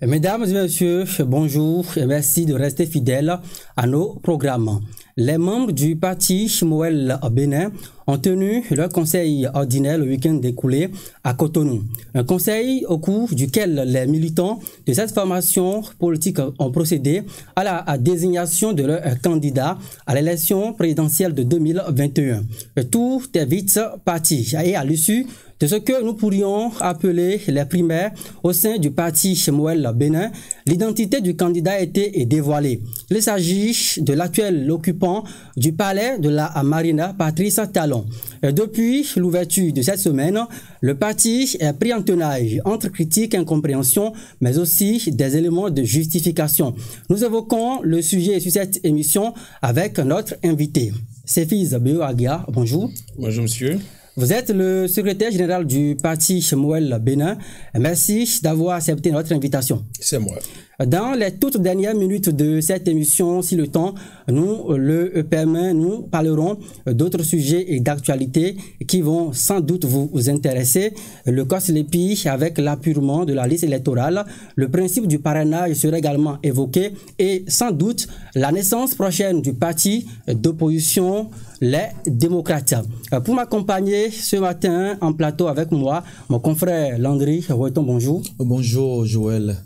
Mesdames et messieurs, bonjour et merci de rester fidèles à nos programmes. Les membres du parti Moël Bénin ont tenu leur conseil ordinaire le week-end écoulé à Cotonou. Un conseil au cours duquel les militants de cette formation politique ont procédé à la désignation de leur candidat à l'élection présidentielle de 2021. Tout est vite parti et à l'issue de ce que nous pourrions appeler les primaires au sein du parti Moël Bénin, l'identité du candidat a été dévoilée. Il s'agit de l'actuel occupant du palais de la Marina, Patrice Talon. Depuis l'ouverture de cette semaine, le parti est pris en tenaille entre critiques et incompréhension, mais aussi des éléments de justification. Nous évoquons le sujet sur cette émission avec notre invité. Sefis Beoagia, bonjour. Bonjour monsieur. Vous êtes le secrétaire général du parti Moël Bénin. Merci d'avoir accepté notre invitation. C'est moi. Dans les toutes dernières minutes de cette émission, si le temps nous le permet, nous parlerons d'autres sujets et d'actualités qui vont sans doute vous intéresser. Le COSLEPI avec l'appurement de la liste électorale, le principe du parrainage sera également évoqué et sans doute la naissance prochaine du parti d'opposition, les démocrates. Pour m'accompagner ce matin en plateau avec moi, mon confrère Landry Roueton, bonjour. Bonjour Joël.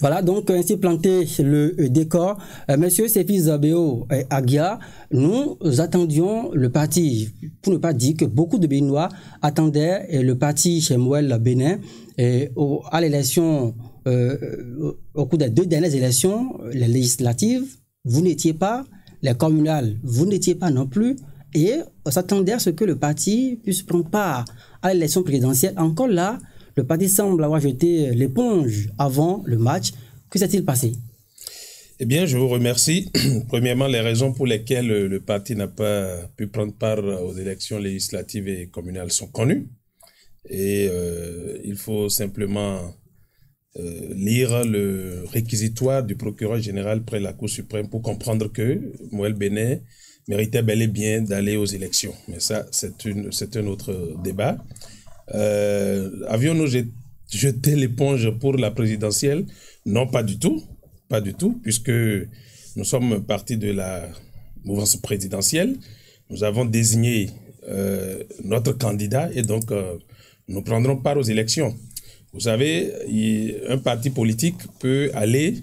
Voilà, donc ainsi planté le décor. Monsieur Sefis Beoagia, nous attendions le parti, pour ne pas dire que beaucoup de Béninois attendaient le parti chez Moël Bénin à l'élection, au cours des 2 dernières élections, les législatives, vous n'étiez pas, les communales, vous n'étiez pas non plus, et on s'attendait à ce que le parti puisse prendre part à l'élection présidentielle. Encore là, le parti semble avoir jeté l'éponge avant le match. Que s'est-il passé? Eh bien, je vous remercie. Premièrement, les raisons pour lesquelles le parti n'a pas pu prendre part aux élections législatives et communales sont connues. Et il faut simplement lire le réquisitoire du procureur général près la Cour suprême pour comprendre que Moël Bénin méritait bel et bien d'aller aux élections. Mais ça, c'est un autre débat. Avions-nous jeté l'éponge pour la présidentielle? Non, pas du tout. Pas du tout, puisque nous sommes partis de la mouvance présidentielle. Nous avons désigné notre candidat et donc nous prendrons part aux élections. Vous savez, un parti politique peut aller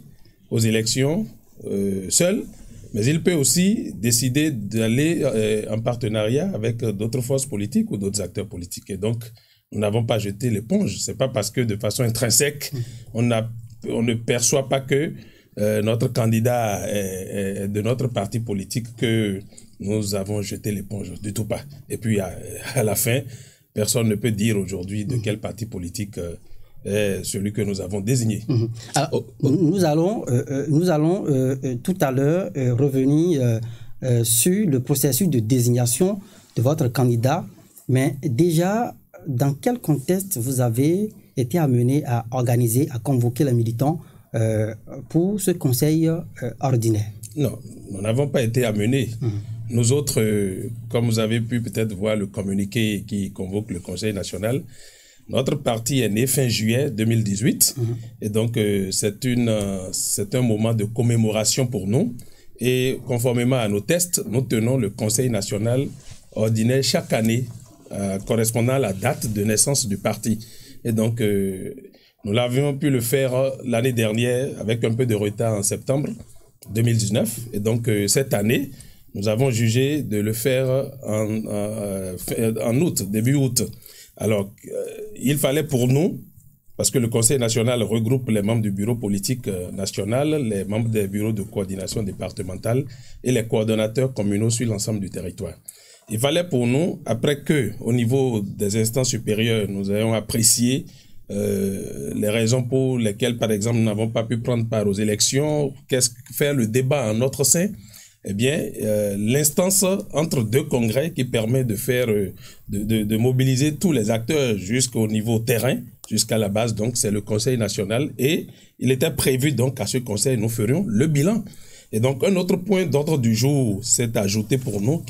aux élections seul, mais il peut aussi décider d'aller en partenariat avec d'autres forces politiques ou d'autres acteurs politiques. Et donc, nous n'avons pas jeté l'éponge. Ce n'est pas parce que de façon intrinsèque, on ne perçoit pas que notre candidat est de notre parti politique que nous avons jeté l'éponge. Du tout pas. Et puis, à la fin, personne ne peut dire aujourd'hui de quel parti politique est celui que nous avons désigné. Alors, nous allons tout à l'heure revenir sur le processus de désignation de votre candidat. Mais déjà, dans quel contexte vous avez été amené à organiser, à convoquer les militants pour ce conseil ordinaire? Non, nous n'avons pas été amenés. Nous autres, comme vous avez pu peut-être voir le communiqué qui convoque le Conseil national, notre parti est né fin juillet 2018 et donc c'est un moment de commémoration pour nous et conformément à nos tests, nous tenons le Conseil national ordinaire chaque année correspondant à la date de naissance du parti. Et donc, nous l'avions pu le faire l'année dernière avec un peu de retard en septembre 2019. Et donc, cette année, nous avons jugé de le faire en août, début août. Alors, il fallait pour nous, parce que le Conseil national regroupe les membres du bureau politique national, les membres des bureaux de coordination départementale et les coordonnateurs communaux sur l'ensemble du territoire. Il fallait pour nous, après que, au niveau des instances supérieures, nous ayons apprécié les raisons pour lesquelles, par exemple, nous n'avons pas pu prendre part aux élections, faire le débat en notre sein, eh bien, l'instance entre 2 congrès qui permet de faire, de mobiliser tous les acteurs jusqu'au niveau terrain, jusqu'à la base, donc c'est le Conseil national. Et il était prévu donc qu'à ce Conseil, nous ferions le bilan. Et donc, un autre point d'ordre du jour s'est ajouté pour nous,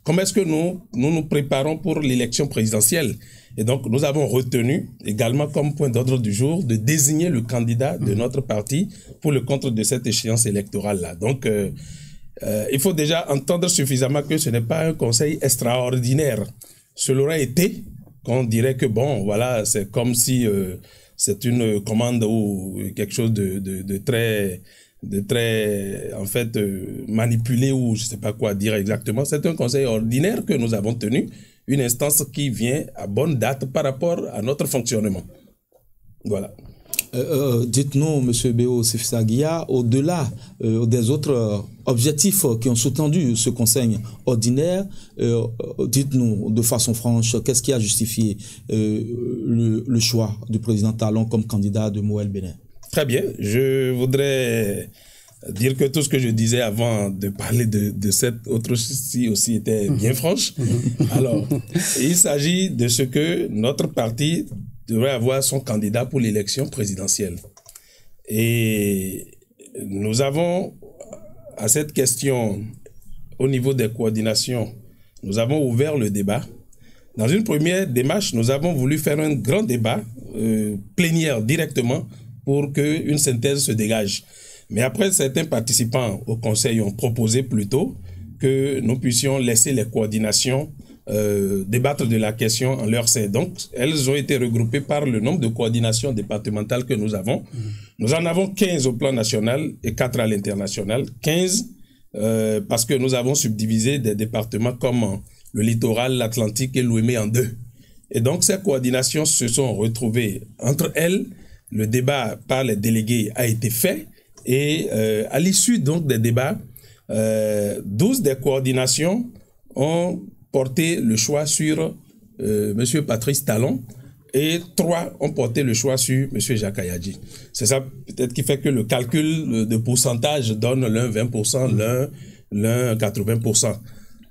comment est-ce que nous nous préparons pour l'élection présidentielle? Et donc, nous avons retenu également comme point d'ordre du jour de désigner le candidat de notre parti pour le compte de cette échéance électorale-là. Donc, il faut déjà entendre suffisamment que ce n'est pas un conseil extraordinaire. Cela aurait été qu'on dirait que, bon, voilà, c'est comme si c'est une commande ou quelque chose de très en fait manipulé ou je sais pas quoi dire exactement. C'est un conseil ordinaire que nous avons tenu, une instance qui vient à bonne date par rapport à notre fonctionnement. Voilà. Dites-nous, M. Béo Sefissaguia, au-delà des autres objectifs qui ont sous-tendu ce conseil ordinaire, dites-nous de façon franche, qu'est-ce qui a justifié le choix du président Talon comme candidat de Moël Bénin? Très bien. Je voudrais dire que tout ce que je disais avant de parler de cette autre-ci aussi était bien franche. Alors, il s'agit de ce que notre parti devrait avoir son candidat pour l'élection présidentielle. Et nous avons, à cette question, au niveau des coordinations, nous avons ouvert le débat. Dans une première démarche, nous avons voulu faire un grand débat plénière directement pour qu'une synthèse se dégage. Mais après, certains participants au conseil ont proposé plutôt que nous puissions laisser les coordinations débattre de la question en leur sein. Donc, elles ont été regroupées par le nombre de coordinations départementales que nous avons. Nous en avons 15 au plan national et 4 à l'international. 15 parce que nous avons subdivisé des départements comme le littoral, l'Atlantique et l'Ouémé en 2. Et donc, ces coordinations se sont retrouvées entre elles. Le débat par les délégués a été fait et à l'issue donc des débats, 12 des coordinations ont porté le choix sur M. Patrice Talon et 3 ont porté le choix sur M. Jacques Ayadji. C'est ça peut-être qui fait que le calcul de pourcentage donne l'un 20%, l'un 80%.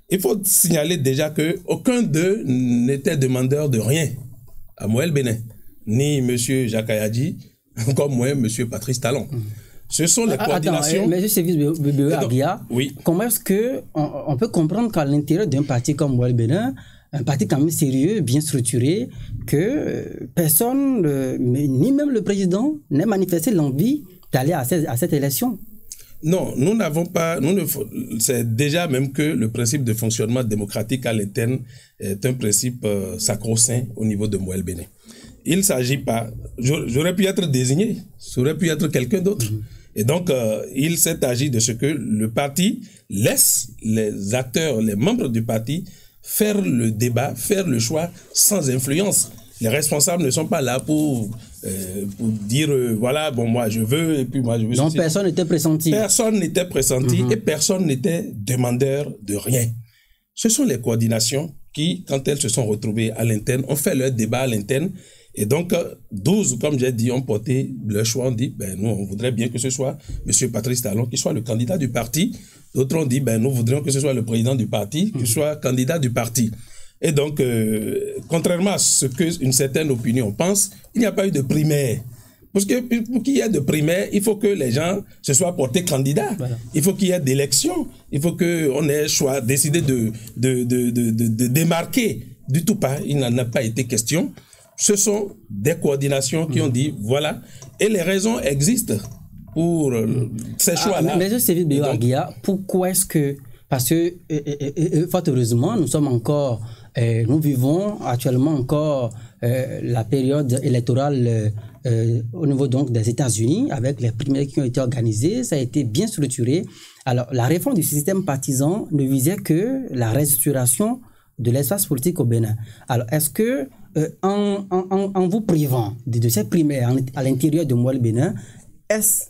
Il faut signaler déjà qu'aucun d'eux n'était demandeur de rien à Moël Bénin, ni M. Jacques Ayadji, comme moi, M. Patrice Talon. Ce sont les coordinations... Mais M. Aguia, oui. Comment est-ce qu'on peut comprendre qu'à l'intérieur d'un parti comme Moël Bénin, un parti quand même sérieux, bien structuré, que personne, ni même le président, n'ait manifesté l'envie d'aller à cette élection? Non, nous n'avons pas... C'est déjà même que le principe de fonctionnement démocratique à l'interne est un principe sacro-saint au niveau de Moël Bénin. Il ne s'agit pas... J'aurais pu être désigné, ça aurait pu être quelqu'un d'autre. Et donc, il s'est agi de ce que le parti laisse les acteurs, les membres du parti, faire le débat, faire le choix sans influence. Les responsables ne sont pas là pour dire, voilà, bon, moi je veux, et puis moi je veux... Donc personne n'était pressenti. Personne n'était pressenti et personne n'était demandeur de rien. Ce sont les coordinations qui, quand elles se sont retrouvées à l'interne, ont fait leur débat à l'interne. Et donc, 12, comme j'ai dit, ont porté le choix. On dit, ben, nous, on voudrait bien que ce soit M. Patrice Talon qui soit le candidat du parti. D'autres ont dit, ben, nous voudrions que ce soit le président du parti qui soit candidat du parti. Et donc, contrairement à ce qu'une certaine opinion pense, il n'y a pas eu de primaire. Parce que pour qu'il y ait de primaire, il faut que les gens se soient portés candidats. Voilà. Il faut qu'il y ait d'élections. Il faut qu'on ait décidé de démarquer. Du tout pas. Il n'en a pas été question. Ce sont des coordinations qui ont dit, voilà, et les raisons existent pour ces choix-là. Mais Séville Béo Aguia, pourquoi est-ce que, parce que, fort heureusement, nous vivons actuellement encore la période électorale au niveau donc des États-Unis, avec les primaires qui ont été organisées, ça a été bien structuré. Alors, la réforme du système partisan ne visait que la restauration de l'espace politique au Bénin. Alors, est-ce que en vous privant de ces primaires à l'intérieur de Moël Bénin, est-ce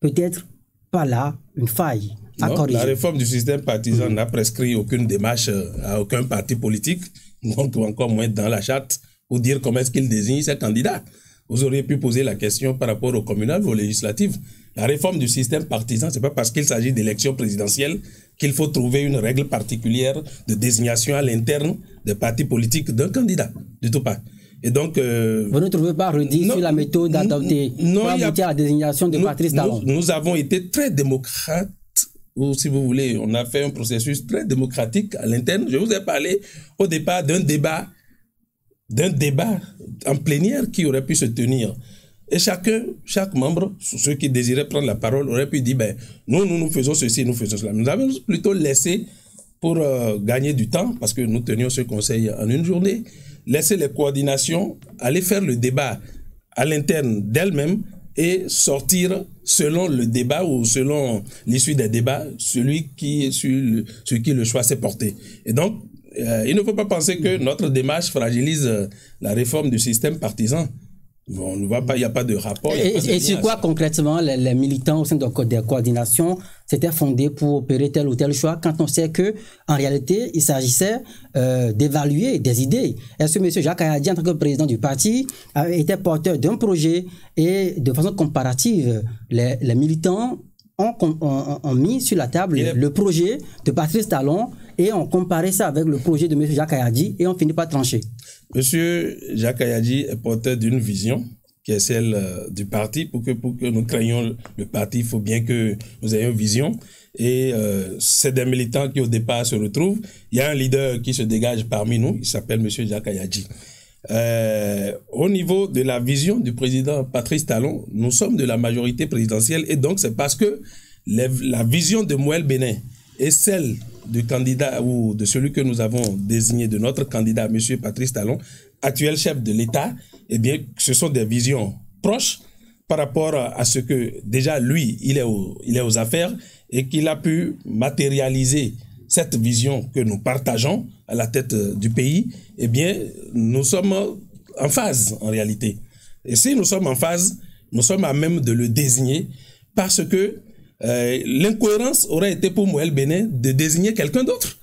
peut-être pas là une faille à corriger? La réforme du système partisan n'a prescrit aucune démarche à aucun parti politique, donc encore moins dans la charte, pour dire comment est-ce qu'il désigne ses candidats. Vous auriez pu poser la question par rapport aux communales ou aux législatives. La réforme du système partisan, ce n'est pas parce qu'il s'agit d'élections présidentielles qu'il faut trouver une règle particulière de désignation à l'interne des partis politiques d'un candidat. Du tout pas. Et donc... Vous ne trouvez pas redit sur la méthode adoptée pour aboutir à la désignation de Patrice Talon? Nous avons été très démocrates, ou si vous voulez, on a fait un processus très démocratique à l'interne. Je vous ai parlé au départ d'un débat d'un débat en plénière qui aurait pu se tenir. Et chaque membre, ceux qui désiraient prendre la parole, aurait pu dire, ben, nous faisons ceci, nous faisons cela. Nous avons plutôt laissé, pour gagner du temps, parce que nous tenions ce conseil en une journée, laisser les coordinations, aller faire le débat à l'interne d'elles-mêmes et sortir selon le débat ou selon l'issue des débats, celui qui le choix s'est porté. Et donc, il ne faut pas penser que notre démarche fragilise la réforme du système partisan. Bon, on ne voit pas, il n'y a pas de rapport. Et sur quoi concrètement les militants au sein des coordinations s'étaient fondés pour opérer tel ou tel choix quand on sait que en réalité il s'agissait d'évaluer des idées? Est-ce que M. Jacques Ayadi, en tant que président du parti, était porteur d'un projet et de façon comparative, les militants ont mis sur la table le projet de Patrice Talon et ont comparé ça avec le projet de M. Jacques Ayadi et ont fini par trancher? Monsieur Jacques Ayadi est porteur d'une vision qui est celle du parti. Pour que nous créions le parti, il faut bien que nous ayons une vision. Et c'est des militants qui au départ se retrouvent. Il y a un leader qui se dégage parmi nous, il s'appelle Monsieur Jacques Ayadi. Au niveau de la vision du président Patrice Talon, nous sommes de la majorité présidentielle et donc c'est parce que la vision de Mouel Bénin et celle du candidat ou de celui que nous avons désigné, de notre candidat, M. Patrice Talon, actuel chef de l'État, eh bien, ce sont des visions proches par rapport à ce que déjà lui, il est aux affaires et qu'il a pu matérialiser cette vision que nous partageons à la tête du pays. Eh bien, nous sommes en phase en réalité. Et si nous sommes en phase, nous sommes à même de le désigner parce que l'incohérence aurait été pour Mouel Bénin de désigner quelqu'un d'autre.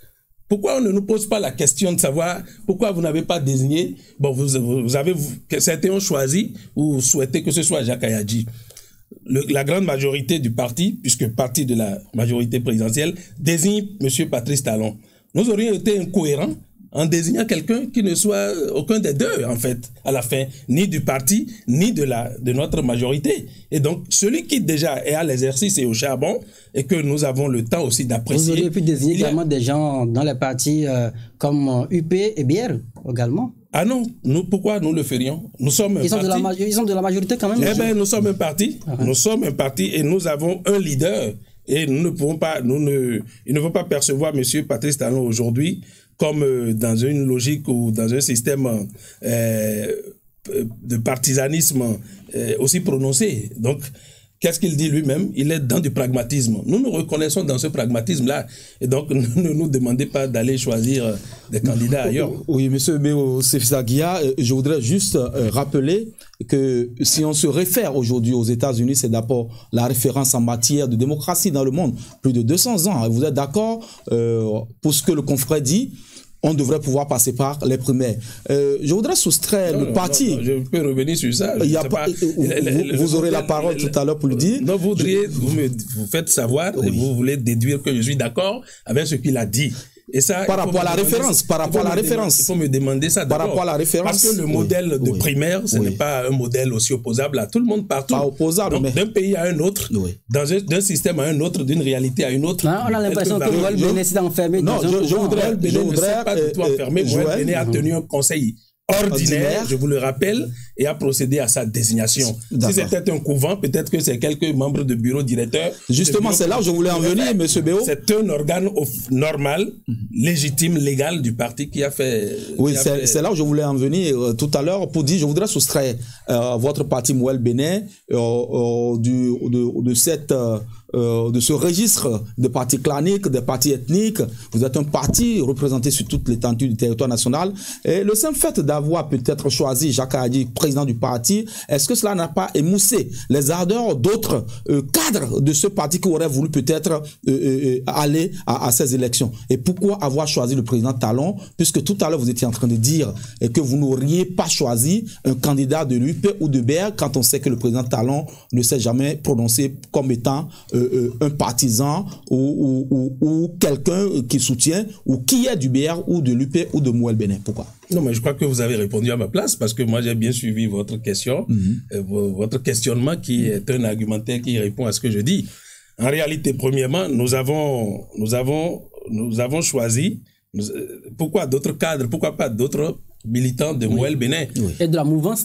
Pourquoi on ne nous pose pas la question de savoir pourquoi vous n'avez pas désigné, bon, vous avez, certains ont choisi ou souhaité que ce soit Jacques Ayadi. La grande majorité du parti, puisque parti de la majorité présidentielle, désigne M. Patrice Talon. Nous aurions été incohérents en désignant quelqu'un qui ne soit aucun des deux, en fait, à la fin, ni du parti, ni de notre majorité. Et donc, celui qui déjà est à l'exercice et au charbon, et que nous avons le temps aussi d'apprécier. Vous auriez pu désigner également des gens dans les partis comme UP et BR également? Ah non, pourquoi nous le ferions? Nous sommes un parti. Ils sont de la majorité quand même. Eh bien, nous sommes un parti. Nous sommes un parti et nous avons un leader. Et nous ne pouvons pas, il ne faut pas percevoir M. Patrice Talon aujourd'hui comme dans une logique ou dans un système de partisanisme aussi prononcé. Donc, qu'est-ce qu'il dit lui-même? Il est dans du pragmatisme. Nous nous reconnaissons dans ce pragmatisme-là. Et donc, ne nous demandez pas d'aller choisir des candidats ailleurs. Oui, M. Béo Sefisa-Guia, je voudrais juste rappeler que si on se réfère aujourd'hui aux États-Unis, c'est d'abord la référence en matière de démocratie dans le monde. Plus de 200 ans. Vous êtes d'accord pour ce que le confrère dit? On devrait pouvoir passer par les primaires. Je voudrais soustraire le parti. Non, je peux revenir sur ça. Vous aurez la parole tout à l'heure pour le dire. Non, vous faites savoir et vous voulez déduire que je suis d'accord avec ce qu'il a dit. Et ça, par rapport à la référence, il faut me demander ça d'abord. Par rapport à la référence. Parce que le modèle de primaire, ce n'est pas un modèle aussi opposable à tout le monde partout. Pas opposable, donc, d'un pays à un autre, d'un système à un autre, d'une réalité à une autre. Non, on a l'impression que Mouel Bénin s'est enfermé dans un je voudrais pas du tout enfermé. Mouel Bénin a tenu un conseil ordinaire, je vous le rappelle, et a procédé à sa désignation. Si c'était un couvent, peut-être que c'est quelques membres de bureau directeur. Justement, c'est là où je voulais en venir, M. Béo. C'est un organe normal, légitime, légal du parti qui a fait... Oui, c'est là où je voulais en venir tout à l'heure pour dire, je voudrais soustraire votre parti Mouel Bénin de ce registre de partis claniques, de partis ethniques. Vous êtes un parti représenté sur toute l'étendue du territoire national. Et le simple fait d'avoir peut-être choisi Jacques Ayadi, président du parti, est-ce que cela n'a pas émoussé les ardeurs d'autres cadres de ce parti qui auraient voulu peut-être aller à ces élections? Et pourquoi avoir choisi le président Talon, puisque tout à l'heure vous étiez en train de dire que vous n'auriez pas choisi un candidat de l'UP ou de BR quand on sait que le président Talon ne s'est jamais prononcé comme étant un partisan ou quelqu'un qui soutient ou qui est du BR ou de l'UP ou de Mouel Bénin. Pourquoi? Non, mais je crois que vous avez répondu à ma place parce que moi j'ai bien suivi votre question, votre questionnement qui est un argumentaire qui répond à ce que je dis. En réalité, premièrement, nous avons choisi, pourquoi d'autres cadres, pourquoi pas d'autres militant de Mouel Bénin. Oui. Et de la mouvance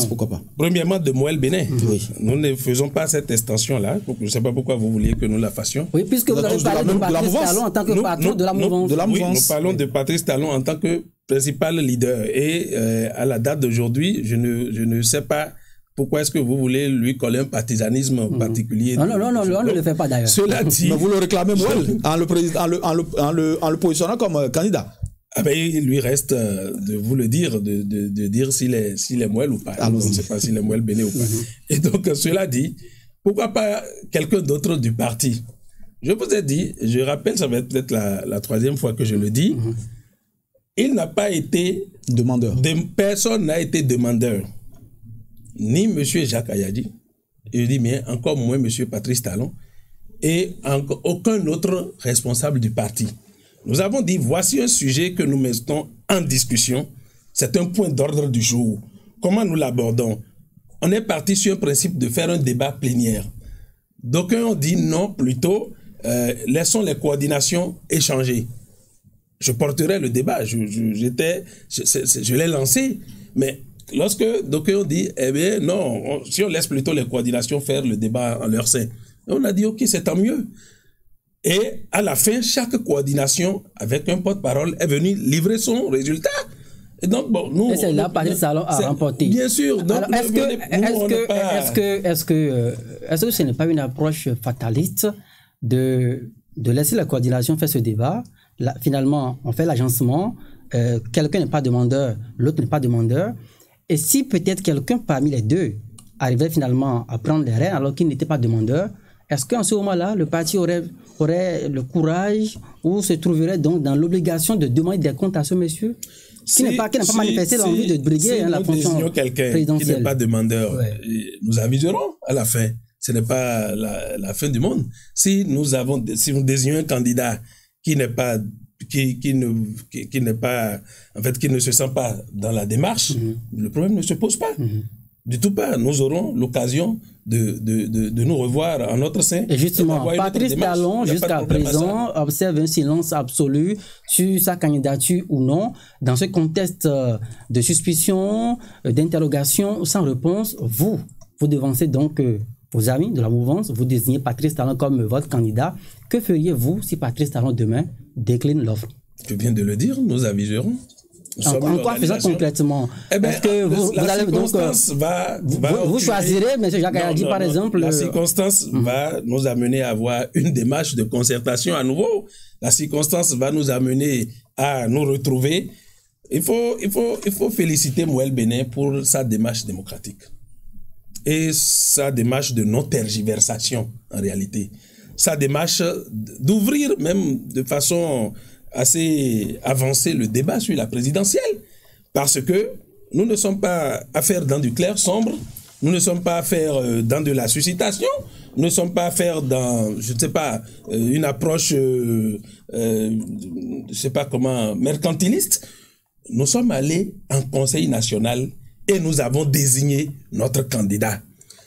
pourquoi pas. Premièrement, de Mouel Bénin. Oui. Nous ne faisons pas cette extension-là. Je ne sais pas pourquoi vous vouliez que nous la fassions. Oui, puisque vous avez parlé de Patrice Talon en tant que patron de la mouvance. Oui, nous parlons de Patrice Talon en tant que principal leader. Et à la date d'aujourd'hui, je ne sais pas pourquoi est-ce que vous voulez lui coller un partisanisme particulier. Non, on ne le fait pas d'ailleurs. Cela dit... Mais vous le réclamez, Mouel, en le positionnant comme candidat. Ah ben, il lui reste de vous le dire, de dire s'il est Mouel ou pas. Je ne sais pas s'il est Mouel Béné ou pas. Et donc, cela dit, pourquoi pas quelqu'un d'autre du parti? Je vous ai dit, je rappelle, ça va être peut-être la troisième fois que je le dis, il n'a pas été demandeur. Personne n'a été demandeur. Ni M. Jacques Ayadi, et je dis, mais encore moins M. Patrice Talon, et aucun autre responsable du parti. Nous avons dit, voici un sujet que nous mettons en discussion. C'est un point d'ordre du jour. Comment nous l'abordons? On est parti sur un principe de faire un débat plénière. D'aucuns ont dit non, plutôt, laissons les coordinations échanger. Je porterai le débat. Je l'ai lancé. Mais lorsque d'aucuns ont dit, eh bien, non, si on laisse plutôt les coordinations faire le débat en leur sein, on a dit, ok, c'est tant mieux. Et à la fin, chaque coordination avec un porte-parole est venue livrer son résultat. Et donc, bon, nous... Et c'est là, Patrice Talon a remporté. Bien sûr. Donc, est-ce que ce n'est pas une approche fataliste de laisser la coordination faire ce débat? Là, finalement, on fait l'agencement, quelqu'un n'est pas demandeur, l'autre n'est pas demandeur. Et si peut-être quelqu'un parmi les deux arrivait finalement à prendre les rênes alors qu'il n'était pas demandeur, est-ce qu'en ce moment-là, le parti aurait le courage ou se trouverait donc dans l'obligation de demander des comptes à ce monsieur qui n'a pas manifesté l'envie de briguer la fonction présidentielle? Quelqu'un qui n'est pas demandeur, nous aviserons à la fin. Ce n'est pas la fin du monde. Si nous désignons un candidat qui n'est pas en fait, qui ne se sent pas dans la démarche, le problème ne se pose pas. Du tout pas. Nous aurons l'occasion de nous revoir en notre sein. Et justement, Patrice Talon, jusqu'à présent, observe un silence absolu sur sa candidature ou non. Dans ce contexte de suspicion, d'interrogation, sans réponse, vous devancez donc vos amis de la mouvance, vous désignez Patrice Talon comme votre candidat. Que feriez-vous si Patrice Talon demain décline l'offre? Je viens de le dire, nous aviserons. En quoi faisant concrètement? Est-ce que vous allez donc vous choisirez, M. Jacques Ayadi, par exemple? La circonstance va nous amener à avoir une démarche de concertation à nouveau. La circonstance va nous amener à nous retrouver. Il faut féliciter Mouel Bénin pour sa démarche démocratique et sa démarche de non-tergiversation en réalité. Sa démarche d'ouvrir même de façon assez avancé le débat sur la présidentielle, parce que nous ne sommes pas à faire dans du clair sombre, nous ne sommes pas à faire dans de la suscitation, nous ne sommes pas à faire dans, je ne sais pas, une approche, je ne sais pas comment, mercantiliste. Nous sommes allés en Conseil national et nous avons désigné notre candidat.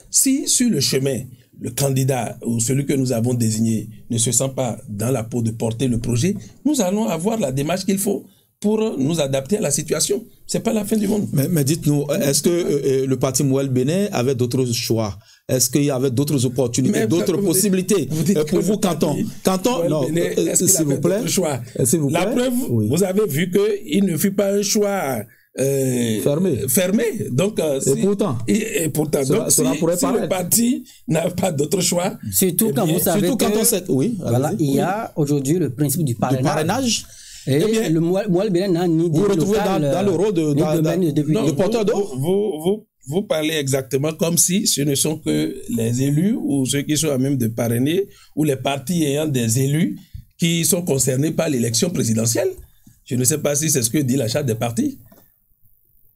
Si sur le chemin, le candidat ou celui que nous avons désigné ne se sent pas dans la peau de porter le projet, nous allons avoir la démarche qu'il faut pour nous adapter à la situation. C'est pas la fin du monde. Mais dites-nous, est-ce que le parti Mouel Bénin avait d'autres choix? Est-ce qu'il y avait d'autres opportunités, d'autres possibilités pour vous, Canton? Canton, non, s'il vous plaît. La preuve, vous avez vu qu'il ne fut pas un choix fermé. Donc, et pourtant, donc, si le parti n'a pas d'autre choix, surtout quand vous savez il y a aujourd'hui le principe du parrainage. Et le Mouel Bénin n'a ni vous retrouvez dans le rôle de porteur d'eau. Vous parlez exactement comme si ce ne sont que les élus ou ceux qui sont à même de parrainer ou les partis ayant des élus qui sont concernés par l'élection présidentielle. Je ne sais pas si c'est ce que dit la charte des partis.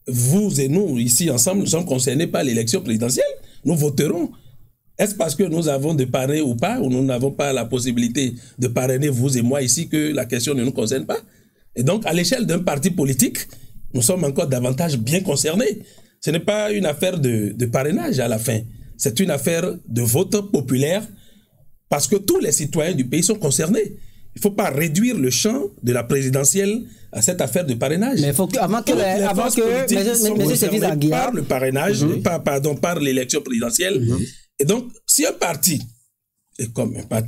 Vous et nous, ici, ensemble, nous sommes concernés par l'élection présidentielle. Nous voterons. Est-ce parce que nous avons de parrainer ou pas, ou nous n'avons pas la possibilité de parrainer vous et moi ici, que la question ne nous concerne pas? Et donc, à l'échelle d'un parti politique, nous sommes encore davantage bien concernés. Ce n'est pas une affaire de parrainage à la fin. C'est une affaire de vote populaire, parce que tous les citoyens du pays sont concernés. il ne faut pas réduire le champ de la présidentielle à cette affaire de parrainage. Mais il faut que, avant que M. Service Aguiar par le parrainage, par l'élection présidentielle. Et donc, si un parti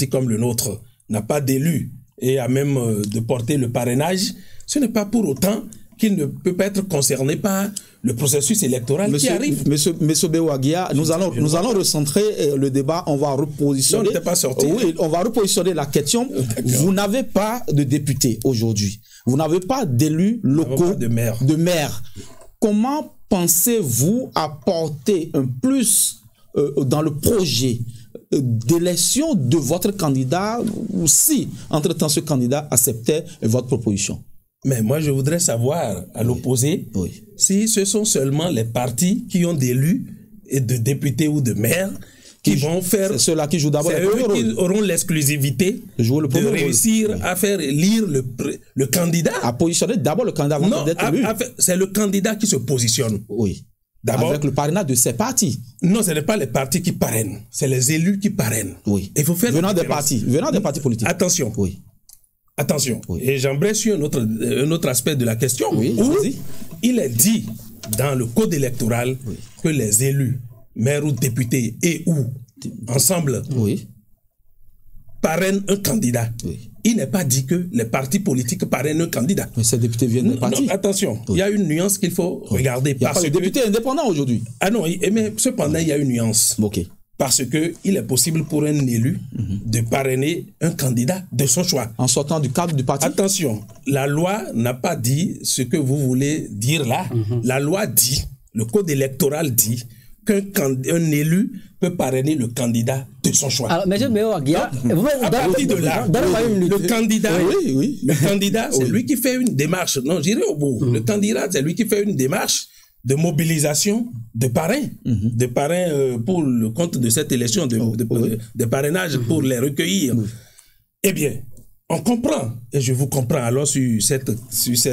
comme le nôtre n'a pas d'élu et a même de porter le parrainage, ce n'est pas pour autant qu'il ne peut pas être concerné par le processus électoral qui arrive. Monsieur Béo Aguiar, nous allons recentrer le débat, on va repositionner. Non, on n'était pas sorti. Oui, on va repositionner la question. Vous n'avez pas de député aujourd'hui. Vous n'avez pas d'élus locaux, de maire. Comment pensez-vous apporter un plus dans le projet d'élection de votre candidat, ou si, entre-temps, ce candidat acceptait votre proposition? Mais moi, je voudrais savoir, à l'opposé, si ce sont seulement les partis qui ont d'élus et de députés ou de maires qui vont faire... C'est ceux-là qui jouent d'abord le premier rôle. Qui auront l'exclusivité de réussir à faire lire le candidat. À positionner d'abord le candidat avant d'être élu. C'est le candidat qui se positionne. Oui. D'abord, avec le parrainage de ces partis. Non, ce n'est pas les partis qui parrainent. C'est les élus qui parrainent. Oui. Il faut faire venant des partis politiques. Attention. Oui. Attention. Oui. Et j'aimerais sur un autre aspect de la question. Oui, où il est dit dans le code électoral que les élus, maires ou députés et ou ensemble parrainent un candidat. Il n'est pas dit que les partis politiques parrainent un candidat. Mais ces députés viennent des partis. Non, attention, il y a une nuance qu'il faut regarder. Il n'y a pas de députés indépendants aujourd'hui. Ah non, mais cependant, il y a une nuance. Ok. Parce qu'il est possible pour un élu de parrainer un candidat de son choix. En sortant du cadre du parti. Attention, la loi n'a pas dit ce que vous voulez dire là. La loi dit, le code électoral dit qu'un élu peut parrainer le candidat de son choix. Alors, M. Béo Aguiar, à partir de là, le candidat, c'est lui qui fait une démarche. Non, j'irai au bout. Le candidat, c'est lui qui fait une démarche de mobilisation de parrains, pour le compte de cette élection, de parrainage pour les recueillir. Eh bien, on comprend, et je vous comprends alors sur cette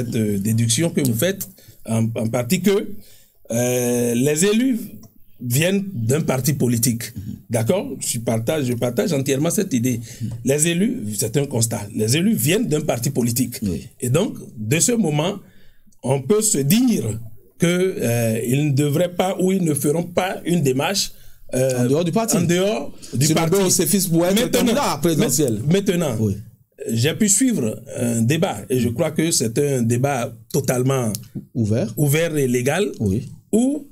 déduction que vous faites, en partie que les élus viennent d'un parti politique. D'accord? Je partage entièrement cette idée. Les élus, c'est un constat, les élus viennent d'un parti politique. Et donc, de ce moment, on peut se dire qu'ils ne devraient pas ou ils ne feront pas une démarche en dehors du parti. Maintenant, j'ai pu suivre un débat, et je crois que c'est un débat totalement ouvert et légal, où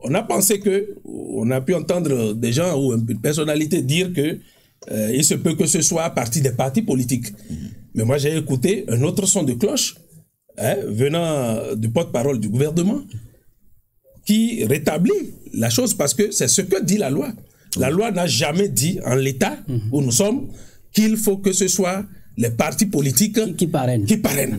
on a pensé on a pu entendre des gens ou une personnalité dire que il se peut que ce soit à partir des partis politiques. Mais moi, j'ai écouté un autre son de cloche venant du porte-parole du gouvernement qui rétablit la chose, parce que c'est ce que dit la loi. La loi n'a jamais dit, en l'état où nous sommes, qu'il faut que ce soit les partis politiques qui parrainent.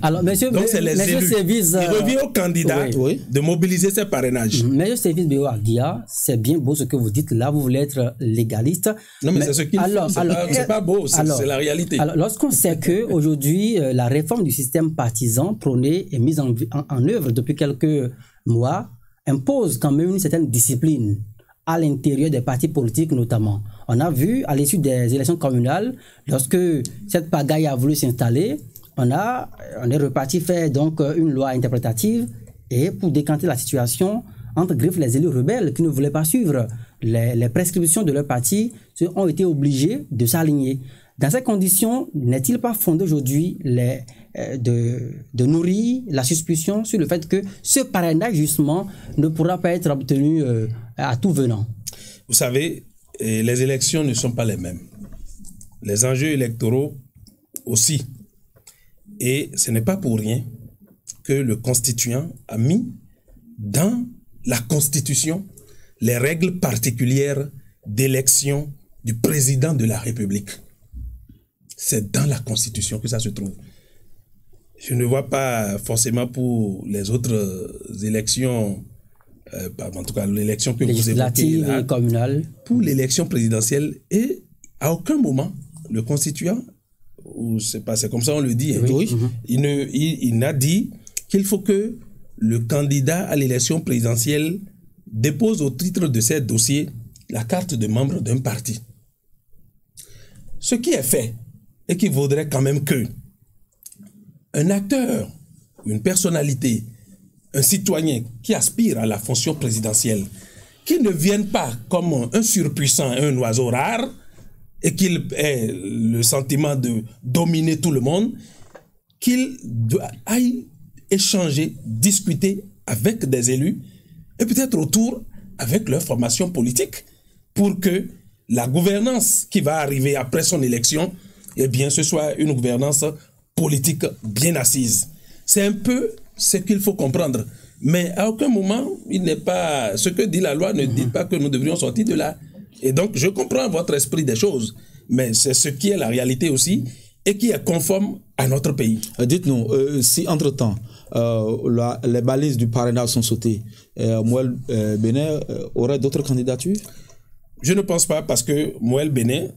Alors, donc c'est les élus. Il revient au candidat de mobiliser ses parrainages. Monsieur Service Béo Aguiar, c'est bien beau ce que vous dites là, vous voulez être légaliste. Non, mais c'est ce qu'il faut. C'est pas beau, c'est la réalité. Alors, lorsqu'on sait qu'aujourd'hui, la réforme du système partisan prônée et mise en œuvre depuis quelques mois impose quand même une certaine discipline à l'intérieur des partis politiques notamment. On a vu à l'issue des élections communales, lorsque cette pagaille a voulu s'installer, on est reparti faire donc une loi interprétative et pour décanter la situation, entre griffes, les élus rebelles qui ne voulaient pas suivre les prescriptions de leur parti ont été obligés de s'aligner. Dans ces conditions, n'est-il pas fondé aujourd'hui de nourrir la suspicion sur le fait que ce parrainage, justement, ne pourra pas être obtenu à tout venant? Vous savez, les élections ne sont pas les mêmes. Les enjeux électoraux aussi. Et ce n'est pas pour rien que le constituant a mis dans la Constitution les règles particulières d'élection du président de la République. C'est dans la Constitution que ça se trouve. Je ne vois pas forcément pour les autres élections, en tout cas l'élection que vous évoquez là, et communale. Pour l'élection présidentielle, et à aucun moment, le constituant, ou c'est comme ça on le dit, il n'a dit qu'il faut que le candidat à l'élection présidentielle dépose au titre de ses dossiers la carte de membre d'un parti. Ce qui est fait, et qu'il vaudrait quand même que un acteur, une personnalité, un citoyen qui aspire à la fonction présidentielle, qui ne vienne pas comme un surpuissant, un oiseau rare, et qu'il ait le sentiment de dominer tout le monde, qu'il aille échanger, discuter avec des élus, et peut-être autour avec leur formation politique, pour que la gouvernance qui va arriver après son élection, eh bien, ce soit une gouvernance politique bien assise. C'est un peu ce qu'il faut comprendre. Mais à aucun moment, il n'est pas... Ce que dit la loi ne dit pas que nous devrions sortir de là. Et donc, je comprends votre esprit des choses, mais c'est ce qui est la réalité aussi et qui est conforme à notre pays. Dites-nous, si entre-temps, les balises du parrainage sont sautées, Moël Bénin aurait d'autres candidatures? Je ne pense pas, parce que Moël Bénin,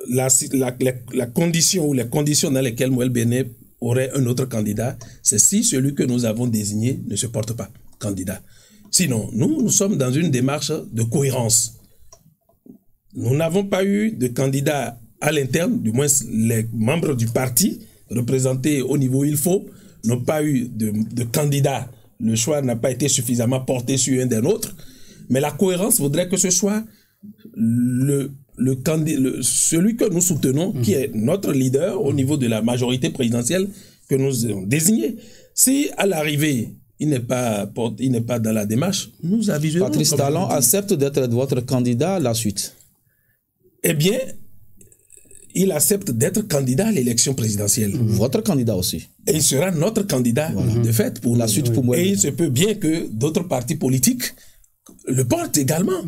la condition ou les conditions dans lesquelles Moël Bénin aurait un autre candidat, c'est si celui que nous avons désigné ne se porte pas candidat. Sinon, nous sommes dans une démarche de cohérence. Nous n'avons pas eu de candidat à l'interne, du moins les membres du parti représentés au niveau où il faut n'ont pas eu de candidat. Le choix n'a pas été suffisamment porté sur un des nôtres, mais la cohérence voudrait que ce soit celui que nous soutenons, qui est notre leader au niveau de la majorité présidentielle que nous avons désigné. Si à l'arrivée, il n'est pas dans la démarche, nous aviserons. Patrice Talon accepte d'être votre candidat à la suite? Eh bien, il accepte d'être candidat à l'élection présidentielle. Votre candidat aussi. Et il sera notre candidat, de fait, pour la suite. Et il se peut bien que d'autres partis politiques le portent également.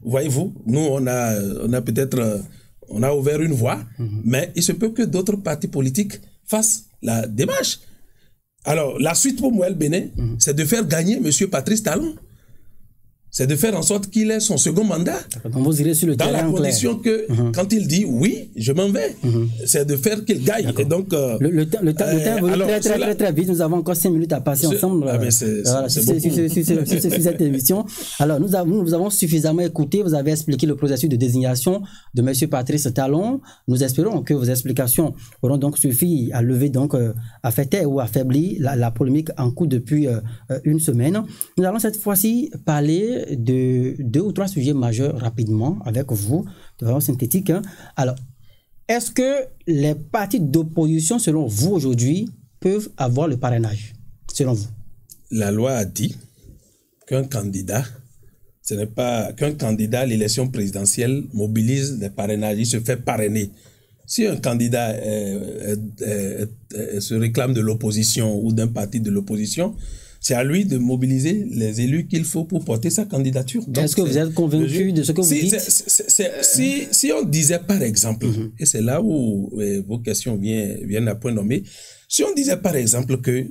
Voyez-vous, nous, on a peut-être on a ouvert une voie, mais il se peut que d'autres partis politiques fassent la démarche. Alors, la suite pour Moël Bénin, c'est de faire gagner M. Patrice Talon. C'est de faire en sorte qu'il ait son second mandat. Donc vous irez sur le terrain, dans la condition que, quand il dit oui, je m'en vais, c'est de faire qu'il gagne. Et donc, le temps va très vite. Nous avons encore 5 minutes à passer ensemble sur cette émission. Alors, nous avons suffisamment écouté. Vous avez expliqué le processus de désignation de M. Patrice Talon. Nous espérons que vos explications auront donc suffi à lever, donc, à faire taire ou affaiblir la polémique en cours depuis une semaine. Nous allons cette fois-ci parler de 2 ou 3 sujets majeurs rapidement avec vous, de façon synthétique. Alors, est-ce que les partis d'opposition, selon vous aujourd'hui, peuvent avoir le parrainage, selon vous? La loi a dit qu'un candidat, ce n'est pas qu'un candidat à l'élection présidentielle mobilise des parrainages, il se fait parrainer. Si un candidat se réclame de l'opposition ou d'un parti de l'opposition, c'est à lui de mobiliser les élus qu'il faut pour porter sa candidature. Est-ce que vous êtes convaincu de ce que vous dites? Si on disait par exemple, et c'est là où vos questions viennent à point nommé, si on disait par exemple que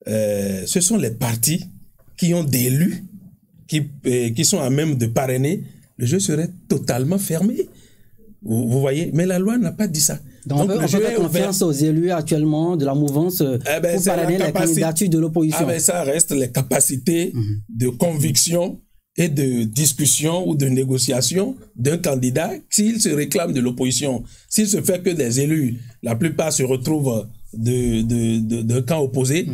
ce sont les partis qui ont des élus qui sont à même de parrainer, le jeu serait totalement fermé. Vous voyez, mais la loi n'a pas dit ça. Donc on peut faire confiance aux élus actuellement de la mouvance pour parrainer les candidatures de l'opposition. Ça reste les capacités de conviction et de discussion ou de négociation d'un candidat. S'il se réclame de l'opposition, s'il se fait que des élus, la plupart se retrouvent d'un camp opposé,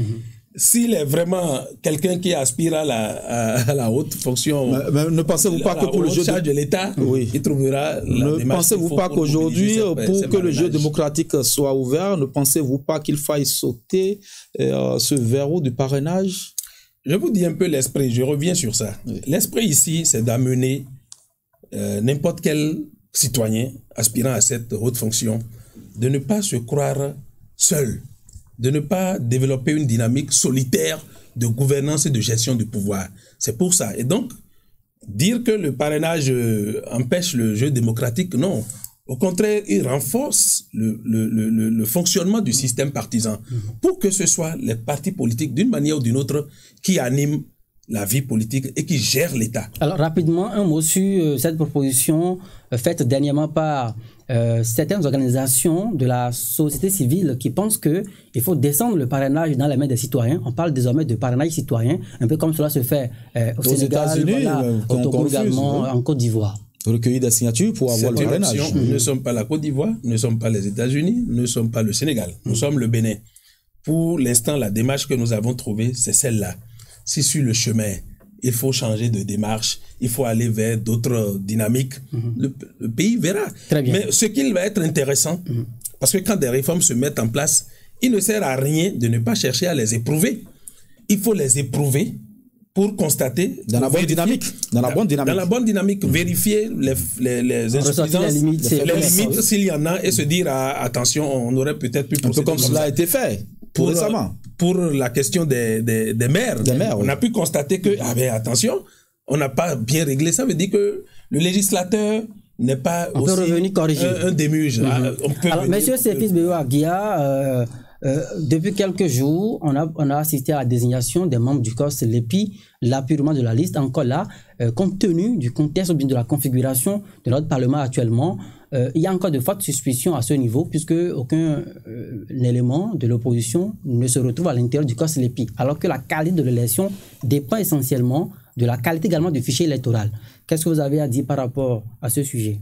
s'il est vraiment quelqu'un qui aspire à la haute fonction, mais ne pensez-vous pas que pour le jeu de l'État, il trouvera la ne pensez-vous pas qu'aujourd'hui, pour que le jeu démocratique soit ouvert, ne pensez-vous pas qu'il faille sauter ce verrou du parrainage? Je vous dis un peu l'esprit, je reviens sur ça. L'esprit ici, c'est d'amener n'importe quel citoyen aspirant à cette haute fonction de ne pas se croire seul, de ne pas développer une dynamique solitaire de gouvernance et de gestion du pouvoir. C'est pour ça. Et donc, dire que le parrainage empêche le jeu démocratique, non. Au contraire, il renforce le fonctionnement du système partisan pour que ce soit les partis politiques, d'une manière ou d'une autre, qui animent la vie politique et qui gèrent l'État. Alors, rapidement, un mot sur cette proposition faite dernièrement par certaines organisations de la société civile qui pensent qu'il faut descendre le parrainage dans les mains des citoyens. On parle désormais de parrainage citoyen, un peu comme cela se fait au Sénégal, au Togo également, en Côte d'Ivoire. recueillir des signatures pour avoir le parrainage. Nous ne sommes pas la Côte d'Ivoire, nous ne sommes pas les États-Unis, nous ne sommes pas le Sénégal, nous sommes le Bénin. Pour l'instant, la démarche que nous avons trouvée, c'est celle-là. Si sur le chemin, il faut changer de démarche, il faut aller vers d'autres dynamiques, le pays verra. Très bien. Mais ce qui va être intéressant, parce que quand des réformes se mettent en place, il ne sert à rien de ne pas chercher à les éprouver. Il faut les éprouver pour constater... Dans la bonne dynamique. Dans la bonne dynamique. Dans la bonne dynamique, vérifier les insuffisances, les limites s'il y en a, et se dire, attention, on aurait peut-être pu procéder. Un peu comme cela a été fait récemment. Pour la question des maires. On a pu constater que, attention, on n'a pas bien réglé. Ça veut dire que le législateur n'est pas on aussi peut revenir corriger. Un démuge. Alors, monsieur Sefis Béo Aguia, depuis quelques jours, on a assisté à la désignation des membres du COS LEPI, l'appurement de la liste. Encore là, compte tenu du contexte ou bien de la configuration de notre Parlement actuellement, il y a encore de fortes suspicions à ce niveau, puisque aucun élément de l'opposition ne se retrouve à l'intérieur du COS LEPI, alors que la qualité de l'élection dépend essentiellement de la qualité également du fichier électoral. Qu'est-ce que vous avez à dire par rapport à ce sujet?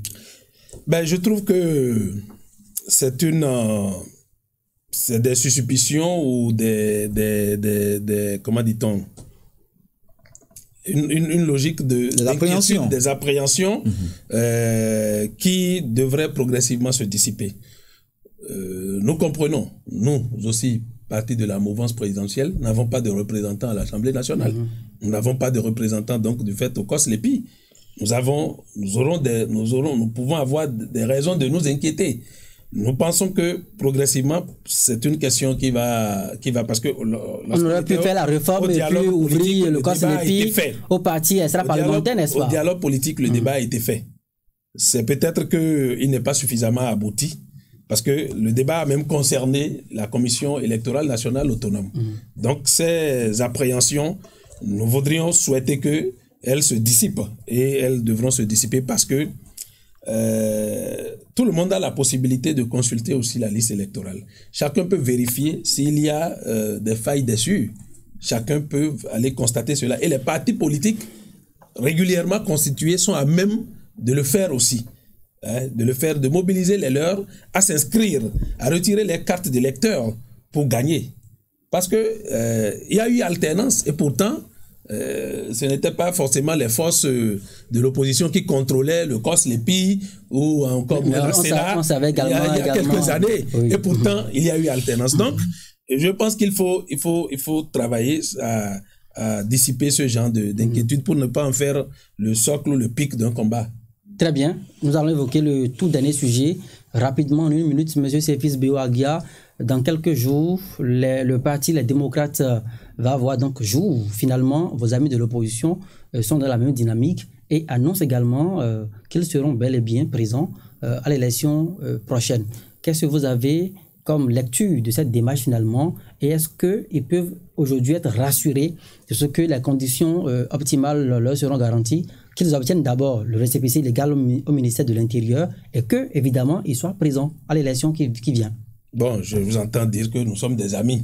Je trouve que c'est des suspicions ou comment dit-on, une logique des appréhensions qui devraient progressivement se dissiper. Nous comprenons, nous aussi, parti de la mouvance présidentielle, n'avons pas de représentants à l'Assemblée nationale. Nous n'avons pas de représentants donc du fait au COS LEPI. Nous pouvons avoir des raisons de nous inquiéter. Nous pensons que progressivement, c'est une question qui va parce que on aurait pu faire la réforme et puis ouvrir le COS LEPI au parti extra-parlementaire, n'est-ce pas? Au dialogue politique, le débat a été fait. C'est peut-être qu'il n'est pas suffisamment abouti, parce que le débat a même concerné la Commission électorale nationale autonome. Donc, ces appréhensions, nous voudrions souhaiter qu'elles se dissipent, et elles devront se dissiper parce que tout le monde a la possibilité de consulter aussi la liste électorale. Chacun peut vérifier s'il y a des failles dessus. Chacun peut aller constater cela. Et les partis politiques régulièrement constitués sont à même de le faire aussi. De mobiliser les leurs à s'inscrire, à retirer les cartes d'électeurs pour gagner. Parce que il y a eu alternance, et pourtant ce n'était pas forcément les forces de l'opposition qui contrôlaient le COS LEPI ou encore le Sénat il y a quelques années. Oui. Et pourtant, il y a eu alternance. Donc, je pense qu'il faut travailler à dissiper ce genre d'inquiétude pour ne pas en faire le socle ou le pic d'un combat. Très bien. Nous allons évoquer le tout dernier sujet rapidement en 1 minute. Monsieur Sefis Béo Aguia, dans quelques jours, le parti Les Démocrates va avoir donc jour. Finalement, vos amis de l'opposition sont dans la même dynamique et annoncent également qu'ils seront bel et bien présents à l'élection prochaine. Qu'est-ce que vous avez comme lecture de cette démarche finalement, et est-ce qu'ils peuvent aujourd'hui être rassurés de ce que les conditions optimales leur seront garanties, qu'ils obtiennent d'abord le récépissé légal au ministère de l'Intérieur et que, évidemment, ils soient présents à l'élection qui vient? Bon, je vous entends dire que nous sommes des amis.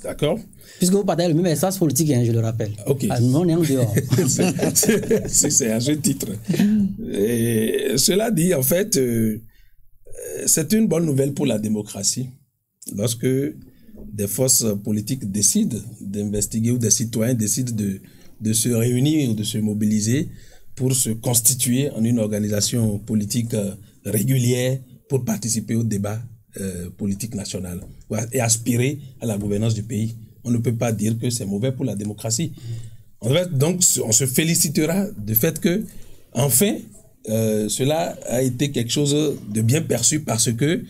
D'accord? Puisque vous partagez le même espace politique, je le rappelle. Ok. On est en dehors. C'est à ce titre. Et cela dit, en fait, c'est une bonne nouvelle pour la démocratie. Lorsque des forces politiques décident d'investiguer ou des citoyens décident de se réunir ou de se mobiliser pour se constituer en une organisation politique régulière pour participer au débat politique nationale et aspirer à la gouvernance du pays. On ne peut pas dire que c'est mauvais pour la démocratie. Donc, on se félicitera du fait que, enfin, cela a été quelque chose de bien perçu parce que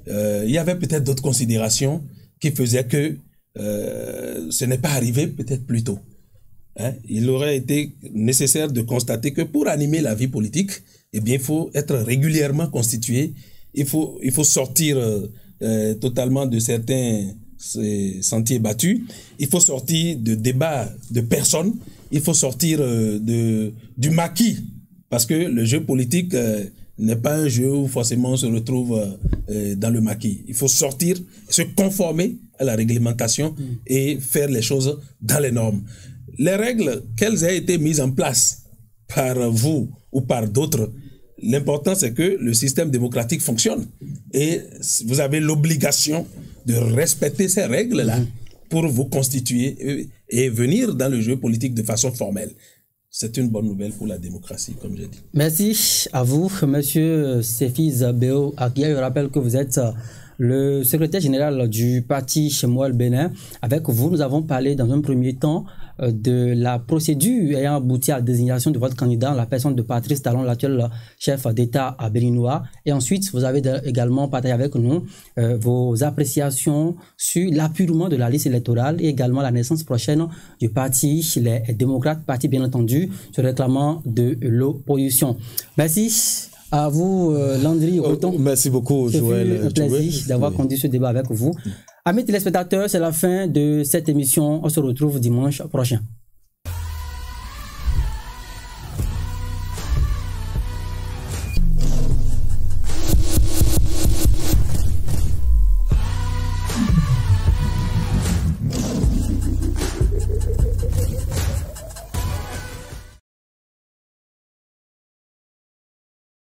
il y avait peut-être d'autres considérations qui faisaient que ce n'est pas arrivé peut-être plus tôt. Il aurait été nécessaire de constater que pour animer la vie politique, eh bien, il faut être régulièrement constitué. Il faut sortir totalement de certains sentiers battus. Il faut sortir de débats de personnes. Il faut sortir du maquis. Parce que le jeu politique n'est pas un jeu où forcément on se retrouve dans le maquis. Il faut sortir, se conformer à la réglementation et faire les choses dans les normes. Les règles, qu'elles aient été mises en place par vous ou par d'autres. L'important, c'est que le système démocratique fonctionne. Et vous avez l'obligation de respecter ces règles-là pour vous constituer et venir dans le jeu politique de façon formelle. C'est une bonne nouvelle pour la démocratie, comme j'ai dit. Merci à vous, Monsieur Sefis Béo Aguia. Je rappelle que vous êtes le secrétaire général du parti Chemoel Bénin. Avec vous, nous avons parlé dans un premier temps de la procédure ayant abouti à la désignation de votre candidat en la personne de Patrice Talon, l'actuel chef d'État béninois. Et ensuite, vous avez également partagé avec nous vos appréciations sur l'appurement de la liste électorale et également la naissance prochaine du parti Les Démocrates, parti bien entendu se réclamant de l'opposition. Merci. À vous, Landry. Merci beaucoup, Joël. C'est un plaisir d'avoir conduit ce débat avec vous. Amis téléspectateurs, c'est la fin de cette émission. On se retrouve dimanche prochain.